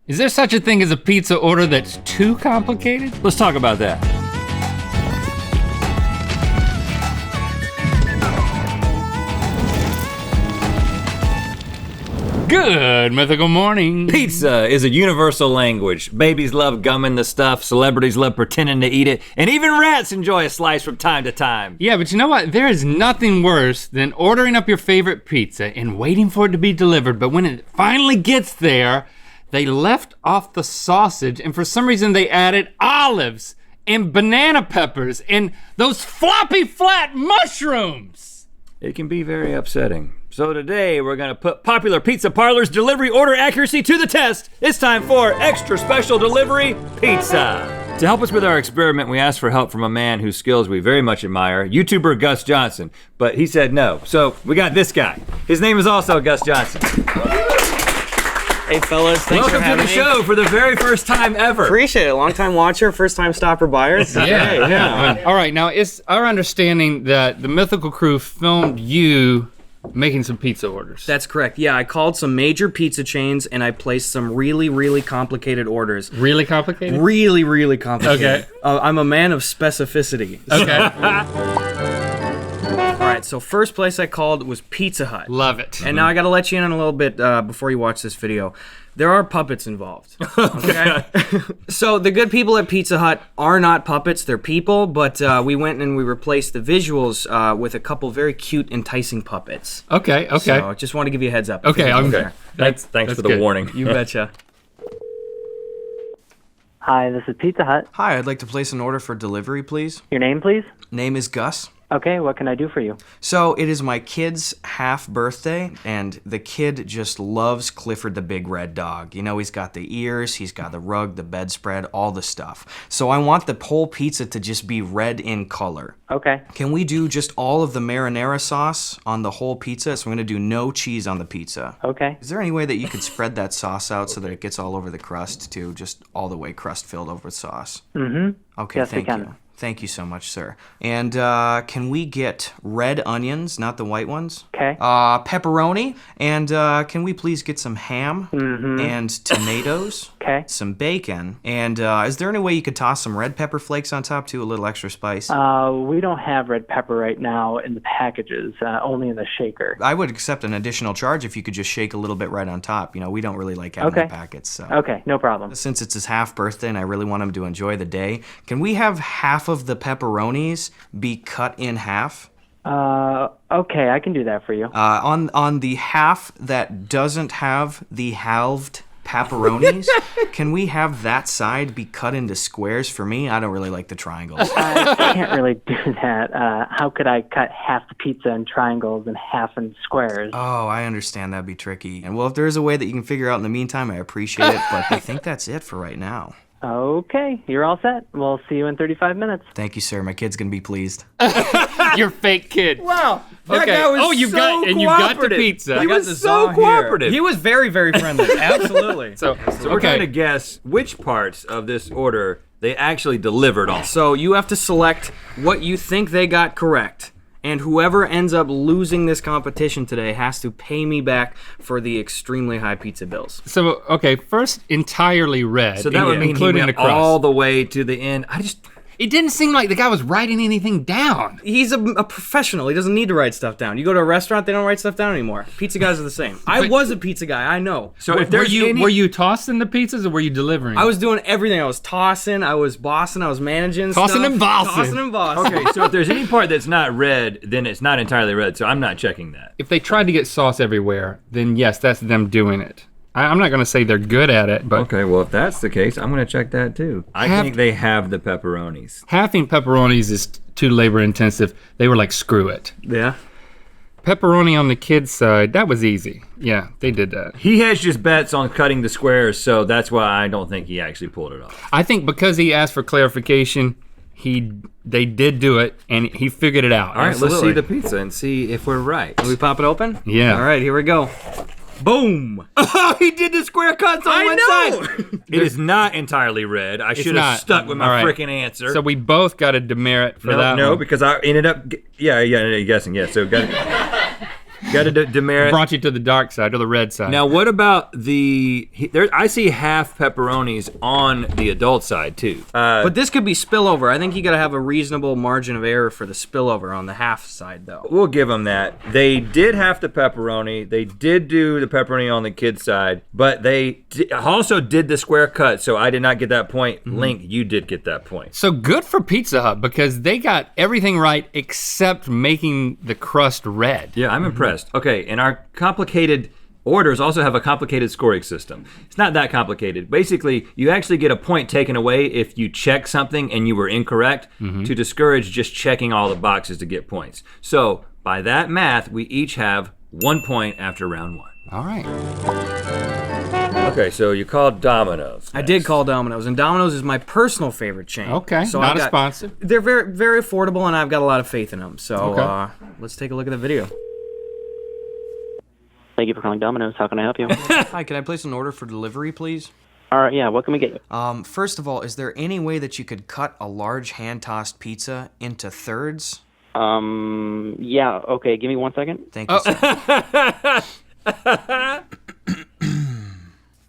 Is there such a thing as a pizza order that's too complicated? Let's talk about that. Good mythical morning. Pizza is a universal language. Babies love gumming the stuff, celebrities love pretending to eat it, and even rats enjoy a slice from time to time. Yeah, but you know what? There is nothing worse than ordering up your favorite pizza and waiting for it to be delivered, but when it finally gets there, they left off the sausage and for some reason they added olives and banana peppers and those floppy flat mushrooms. It can be very upsetting. So today we're gonna put popular pizza parlors' delivery order accuracy to the test. It's time for extra special delivery pizza. To help us with our experiment, we asked for help from a man whose skills we very much admire, YouTuber Gus Johnson, but he said no. So we got this guy. His name is also Gus Johnson. Hey fellas, thanks for having me. Welcome to the show for the very first time ever. Appreciate it, long time watcher, first time stopper buyer. Yeah. All right, now it's our understanding that the Mythical crew filmed you making some pizza orders. That's correct, yeah, I called some major pizza chains and I placed some really, really complicated orders. Really complicated? Really, really complicated. Okay. I'm a man of specificity. Okay. All right, so first place I called was Pizza Hut. Love it. And now I gotta let you in on a little bit before you watch this video. There are puppets involved, okay? So the good people at Pizza Hut are not puppets, they're people, but we went and we replaced the visuals with a couple very cute, enticing puppets. Okay. So I just want to give you a heads up. Okay, I'm Okay. Thanks for the good. warning. You betcha. Hi, this is Pizza Hut. Hi, I'd like to place an order for delivery, please. Your name, please? Name is Gus. Okay, what can I do for you? So it is my kid's half birthday, and the kid just loves Clifford the Big Red Dog. You know, he's got the ears, he's got the rug, the bedspread, all the stuff. So I want the whole pizza to just be red in color. Okay. Can we do just all of the marinara sauce on the whole pizza? So I'm gonna do no cheese on the pizza. Okay. Is there any way that you could spread that sauce out so that it gets all over the crust too? Just all the way crust filled over with sauce. Mm-hmm. Okay, Yes, we thank can. you. Thank you so much, sir. And can we get red onions, not the white ones? Okay. Pepperoni, and can we please get some ham and tomatoes? Okay. Some bacon, and is there any way you could toss some red pepper flakes on top too, a little extra spice? We don't have red pepper right now in the packages, only in the shaker. I would accept an additional charge if you could just shake a little bit right on top. You know, we don't really like having Okay. the packets. So. Okay, no problem. Since it's his half birthday and I really want him to enjoy the day, can we have half of the pepperonis be cut in half? Okay, I can do that for you. On the half that doesn't have the halved pepperonis, can we have that side be cut into squares for me? I don't really like the triangles. I can't really do that. How could I cut half the pizza in triangles and half in squares? Oh, I understand that'd be tricky. And well, if there is a way that you can figure out in the meantime, I appreciate it, but I think that's it for right now. Okay, you're all set. We'll see you in 35 minutes. Thank you, sir. My kid's gonna be pleased. Your fake kid. Wow, that Okay. guy was Oh, you so got and you got the cooperative. pizza. He was so cooperative. He was very, very friendly. Absolutely. So We're trying to guess which parts of this order they actually delivered on. So you have to select what you think they got correct. And whoever ends up losing this competition today has to pay me back for the extremely high pizza bills. So okay, first entirely red. So that would mean he including the went crust. all the way to the end. It didn't seem like the guy was writing anything down. He's a professional. He doesn't need to write stuff down. You go to a restaurant, they don't write stuff down anymore. Pizza guys are the same. I was a pizza guy, I know. So if Were there's you you tossing the pizzas or were you delivering? I was doing everything. I was tossing, I was bossing, I was managing Tossing stuff. and bossing. Tossing and bossing. Okay, so if there's any part that's not red, then it's not entirely red, so I'm not checking that. If they tried to get sauce everywhere, then yes, that's them doing it. I'm not gonna say they're good at it, but Okay, well if that's the case, I'm gonna check that too. I think they have the pepperonis. halving pepperonis is too labor intensive. They were like, screw it. Yeah. Pepperoni on the kids' side, that was easy. Yeah, they did that. He has just bets on cutting the squares, so that's why I don't think he actually pulled it off. I think because he asked for clarification, they did do it and he figured it out. All right, let's see Absolutely. the pizza and see if we're right. Can we pop it open? Yeah. All right, here we go. Boom. Oh, he did the square cuts on I one know. side. It is not entirely red. I should have not. stuck with my All right. freaking answer. So we both got a demerit for that no, one. because I ended up, yeah, guessing, yeah. So got got to demerit. Brought you to the dark side, or the red side. Now, what about I see half pepperonis on the adult side too. But this could be spillover. I think you gotta have a reasonable margin of error for the spillover on the half side, though. We'll give them that. They did half the pepperoni. They did do the pepperoni on the kid's side, but they also did the square cut, so I did not get that point. Link, you did get that point. So good for Pizza Hut because they got everything right except making the crust red. Yeah, I'm impressed. Okay, and our complicated orders also have a complicated scoring system. It's not that complicated. Basically, you actually get a point taken away if you check something and you were incorrect to discourage just checking all the boxes to get points. So by that math, we each have 1 point after round 1. All right. Okay, so you called Dominos. I did call Domino's, and Domino's is my personal favorite chain. Okay, so not a sponsor. They're very, very affordable, and I've got a lot of faith in them. So Okay. Let's take a look at the video. Thank you for calling Domino's. How can I help you? Hi, can I place an order for delivery, please? All right, yeah, what can we get you? First of all, is there any way that you could cut a large hand-tossed pizza into thirds? Yeah, okay, give me 1 second. Thank you, sir.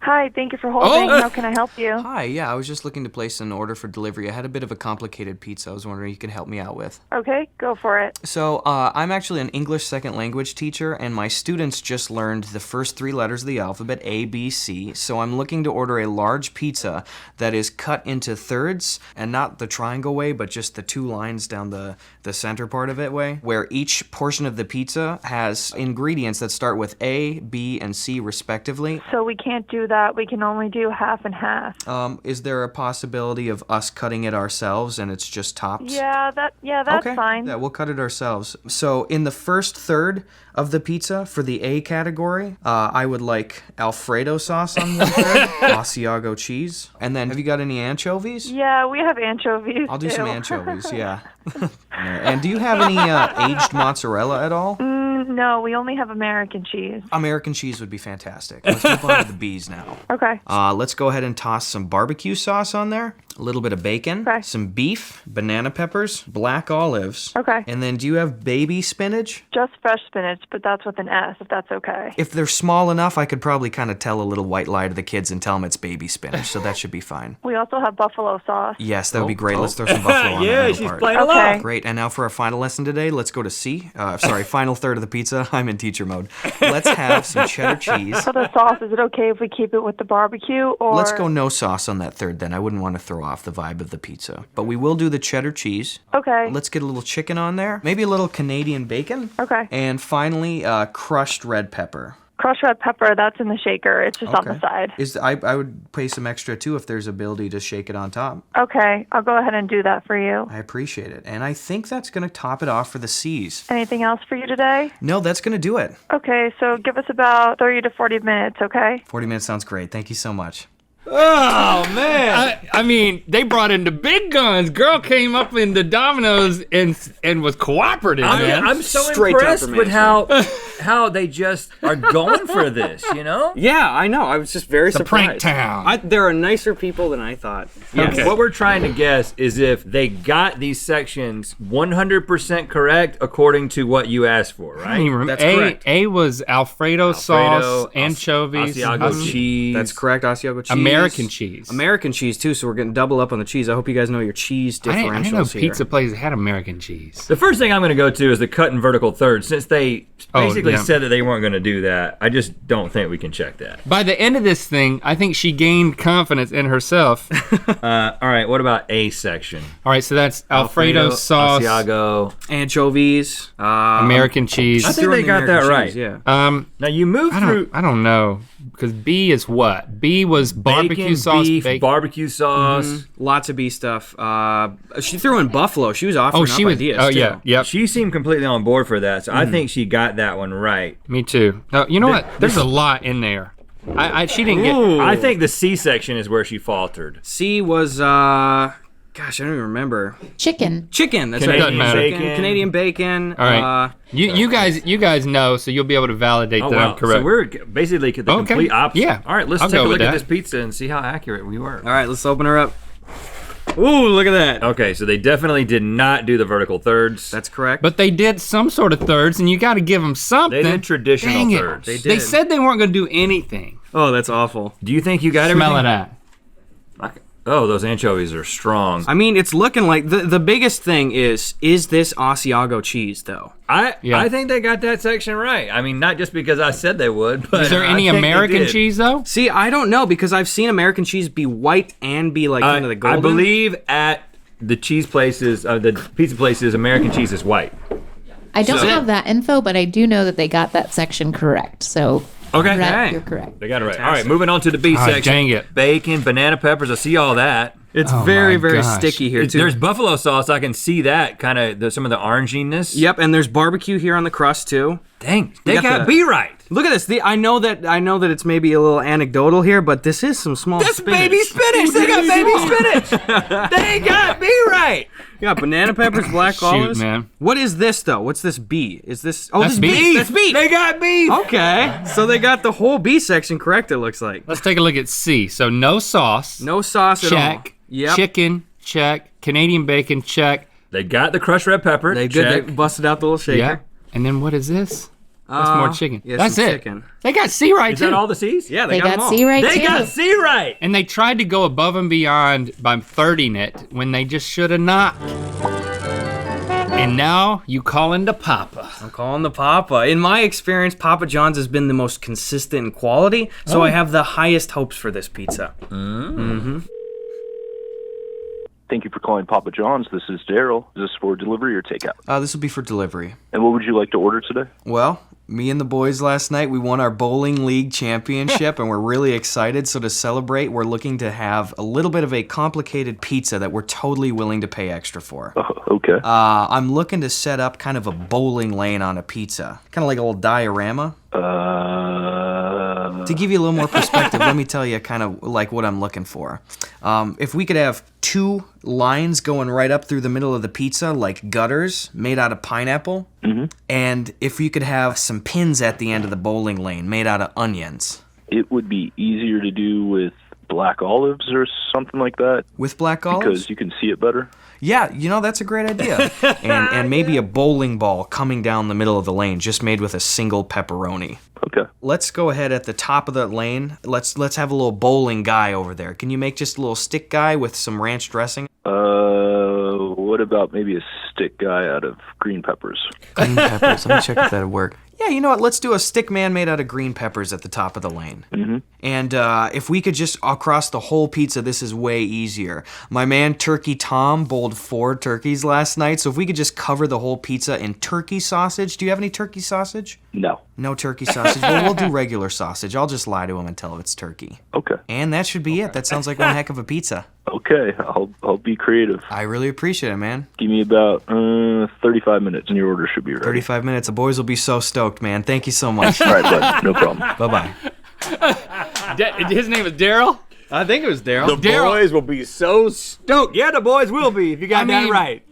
Hi, thank you for holding. Oh. How can I help you? Hi, yeah, I was just looking to place an order for delivery. I had a bit of a complicated pizza I was wondering if you could help me out with. Okay, go for it. So, I'm actually an English second language teacher, and my students just learned the first 3 letters of the alphabet, A, B, C. So I'm looking to order a large pizza that is cut into thirds, and not the triangle way, but just the 2 lines down the center part of it way, where each portion of the pizza has ingredients that start with A, B, and C respectively. So we can't do that. We can only do half and half. Is there a possibility of us cutting it ourselves and it's just tops? Yeah, that's Okay. fine. Yeah, we'll cut it ourselves. So in the first third of the pizza, for the A category, I would like Alfredo sauce on one third, Asiago cheese, and then have you got any anchovies? Yeah, we have anchovies. I'll do too. some anchovies, yeah. And do you have any aged mozzarella at all? No, we only have American cheese. American cheese would be fantastic. Let's move on to the B's now. Okay. Let's go ahead and toss some barbecue sauce on there, a little bit of bacon, Okay. some beef, banana peppers, black olives. Okay. And then do you have baby spinach? Just fresh spinach, but that's with an S, if that's okay. If they're small enough, I could probably kind of tell a little white lie to the kids and tell them it's baby spinach, so that should be fine. We also have buffalo sauce. Yes, that would be great. Let's throw some buffalo on that Yeah, middle she's part. playing Okay. along. Great, and now for our final lesson today, let's go to C. Final third of the pizza. I'm in teacher mode. Let's have some cheddar cheese. For the sauce, is it okay if we keep it with the barbecue, or? Let's go no sauce on that third then. I wouldn't want to throw off the vibe of the pizza. But we will do the cheddar cheese. Okay. Let's get a little chicken on there. Maybe a little Canadian bacon. Okay. And finally, crushed red pepper. Crushed red pepper, that's in the shaker. It's just on the side. I would pay some extra too if there's ability to shake it on top. Okay, I'll go ahead and do that for you. I appreciate it. And I think that's going to top it off for the C's. Anything else for you today? No, that's going to do it. Okay, so give us about 30 to 40 minutes, okay? 40 minutes sounds great. Thank you so much. Oh, man. I mean, they brought in the big guns. Girl came up in the Domino's and was cooperative, man. I'm so Straight impressed with temperament. how they just are going for this, you know? Yeah, I know. I was just very It's a prank town. There are nicer people than I thought. Okay. What we're trying to guess is if they got these sections 100% correct according to what you asked for, I don't right? even remember. That's correct. A was Alfredo sauce, anchovies, Asiago cheese. That's correct. Asiago cheese. American cheese. American cheese too, so we're getting double up on the cheese. I hope you guys know your cheese I differentials didn't know here. pizza places had American cheese. The first thing I'm going to go to is the cut and vertical thirds. Since they basically said that they weren't going to do that, I just don't think we can check that. By the end of this thing, I think she gained confidence in herself. All right, what about A section? All right, so that's Alfredo sauce, Asiago. Anchovies. American cheese. I think they got that right. Yeah. Now you move through I don't know, because B is what? B was barbecue bacon, sauce, beef, bacon. barbecue sauce. Lots of B stuff. She threw in buffalo. She was offering up ideas Oh too. yeah, yep. She seemed completely on board for that, so I think she got that one right. Me too. You know what? There's a lot in there. She didn't get. I think the C section is where she faltered. C was gosh, I don't even remember. Chicken. Chicken. That's Canadian right. matter. Chicken, Canadian bacon. All right. You guys know, so you'll be able to validate Oh that wow! I'm correct. So we're basically the complete opposite. Yeah. All right, let's I'll take go a with look at that. this pizza and see how accurate we were. All right, let's open her up. Ooh, look at that. Okay, so they definitely did not do the vertical thirds. That's correct. But they did some sort of thirds, and you got to give them something. They did traditional Dang it. thirds. They did. They said they weren't going to do anything. Oh, that's awful. Do you think you got Smell everything? of that. Oh, those anchovies are strong. I mean, it's looking like the biggest thing is this Asiago cheese though? I think they got that section right. I mean, not just because I said they would, but Is there any I think they American did. cheese though? See, I don't know because I've seen American cheese be white and be like kind of the golden. I believe at the cheese places, the pizza places, American cheese is white. I don't have that info, but I do know that they got that section correct. So Okay. Brett, you're correct. They got it right. All right, moving on to the B section. Dang it. Bacon, banana peppers. I see all that. It's Oh very, my very gosh. sticky here too. There's buffalo sauce. I can see that kind of some of the oranginess. Yep, and there's barbecue here on the crust too. Dang, they got got the- B right. Look at this. I know that it's maybe a little anecdotal here, but this is some small That's spinach. baby spinach. They got baby spinach. They got B right. You got banana peppers, black Shoot, olives. man. What is this though? What's this B? Is this? Oh, That's this is beef. That's beef. They got beef. Okay, so they got the whole B section correct. It looks like Let's take a look at C. So no sauce. no sauce at all. Check. Yep. Chicken. Check. Canadian bacon. Check. They got the crushed red pepper. They Check. busted out the little shaker. Yeah. And then what is this? That's more chicken. Yeah, That's some it. chicken. They got C right Is too. that all the C's? Yeah, They got them got all. C right They too. got C right. And they tried to go above and beyond by 30ing it when they just should have not. And now you call into Papa. I'm calling the Papa. In my experience, Papa John's has been the most consistent in quality, so I have the highest hopes for this pizza. Thank you for calling Papa John's. This is Daryl. Is this for delivery or takeout? This will be for delivery. And what would you like to order today? Well, me and the boys last night, we won our bowling league championship, and we're really excited. So to celebrate, we're looking to have a little bit of a complicated pizza that we're totally willing to pay extra for. Okay. I'm looking to set up kind of a bowling lane on a pizza, kind of like a little diorama. To give you a little more perspective, let me tell you kind of like what I'm looking for. If we could have 2 lines going right up through the middle of the pizza, like gutters made out of pineapple, and if you could have some pins at the end of the bowling lane made out of onions. It would be easier to do with black olives or something like that With black olives? because you can see it better. Yeah, that's a great idea. and maybe a bowling ball coming down the middle of the lane, just made with a single pepperoni. Okay. Let's go ahead at the top of the lane. Let's have a little bowling guy over there. Can you make just a little stick guy with some ranch dressing? What about maybe a stick guy out of green peppers? Green peppers. Let me check if that'll work. Yeah, you know what? Let's do a stick man made out of green peppers at the top of the lane. And if we could just across the whole pizza, this is way easier. My man Turkey Tom bowled 4 turkeys last night, so if we could just cover the whole pizza in turkey sausage. Do you have any turkey sausage? No. No turkey sausage. Well, we'll do regular sausage. I'll just lie to him and tell him it's turkey. Okay. And that should be it. That sounds like one heck of a pizza. Okay. I'll be creative. I really appreciate it, man. Give me about 35 minutes and your order should be ready. 35 minutes. The boys will be so stoked, man. Thank you so much. All right, bud. No problem. Bye-bye. His name is Daryl? I think it was Daryl. Daryl. will be so stoked. Yeah, the boys will be if you got that right.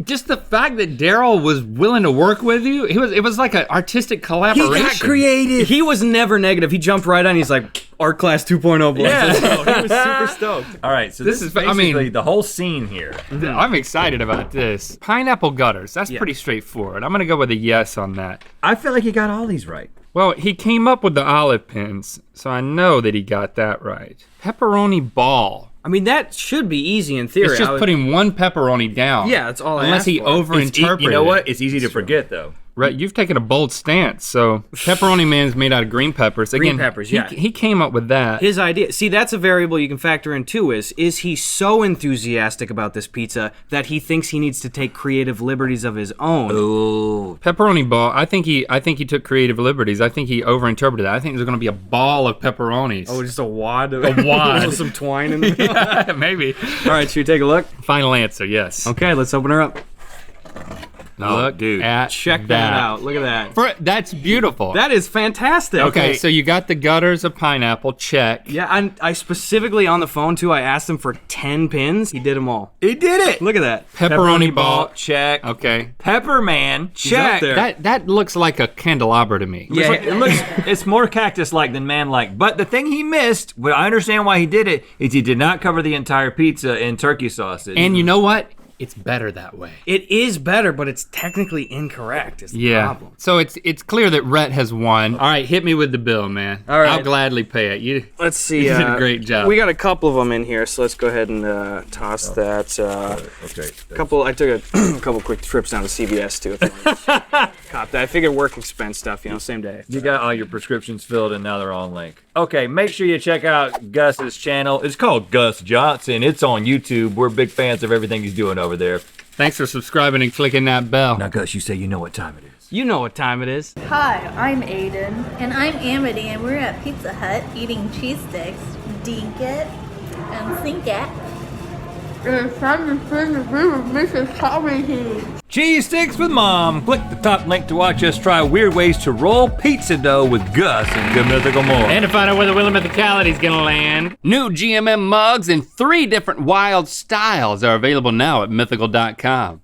Just the fact that Daryl was willing to work with you, it was like an artistic collaboration. creative. He was never negative. He jumped right on. He's like, art class 2.0 boys. Yeah. Let's go. He was super stoked. All right, so this is basically the whole scene here. I'm excited about this. Pineapple gutters, that's pretty straightforward. I'm gonna go with a yes on that. I feel like you got all these right. Well, he came up with the olive pins, so I know that he got that right. Pepperoni ball. I mean, that should be easy in theory. It's just putting one pepperoni down. Yeah, that's all I Unless asked he for. overinterpreted. You know what? It's easy to forget though. Right, you've taken a bold stance. So pepperoni man's made out of green peppers. Again, Green peppers, yeah. He came up with that. His idea. See, that's a variable you can factor in too. Is he so enthusiastic about this pizza that he thinks he needs to take creative liberties of his own? Ooh. Pepperoni ball. I think he took creative liberties. I think he overinterpreted that. I think there's going to be a ball of pepperonis. Oh, just a wad of A wad. with some twine in the middle. Yeah, maybe. All right, should we take a look? Final answer, yes. Okay, let's open her up. Look dude. at Check that out. Look at that. That's beautiful. That is fantastic. Okay, so you got the gutters of pineapple, check. Yeah, I specifically on the phone too, I asked him for 10 pins. He did them all. He did it. Look at that. Pepperoni ball, check. okay. Pepper man, He's up check. there. That looks like a candelabra to me. Yeah. It's more cactus-like than man-like. But the thing he missed, but I understand why he did it, is he did not cover the entire pizza in turkey sausage. And you know what? It's better that way. It is better, but it's technically incorrect is the problem. So it's clear that Rhett has won. All right, hit me with the bill, man. All right. I'll gladly pay it. You Let's see. You did a great job. We got a couple of them in here, so let's go ahead and toss that. Okay. I took a couple quick trips down to CVS too. Cop that. I figured work expense stuff, same day. You got all your prescriptions filled and now they're on link. Okay, make sure you check out Gus's channel. It's called Gus Johnson. It's on YouTube. We're big fans of everything he's doing over there. Thanks for subscribing and clicking that bell. Now, Gus, you say you know what time it is. You know what time it is. Hi, I'm Aiden. And I'm Amity, and we're at Pizza Hut eating cheese sticks. Dink it and sink it. It's time to spend the food with Mrs. Tommy. Cheese Sticks with Mom. Click the top link to watch us try weird ways to roll pizza dough with Gus and Good Mythical more. And to find out where the Wheel of Mythicality is gonna land. New GMM mugs in 3 different wild styles are available now at mythical.com.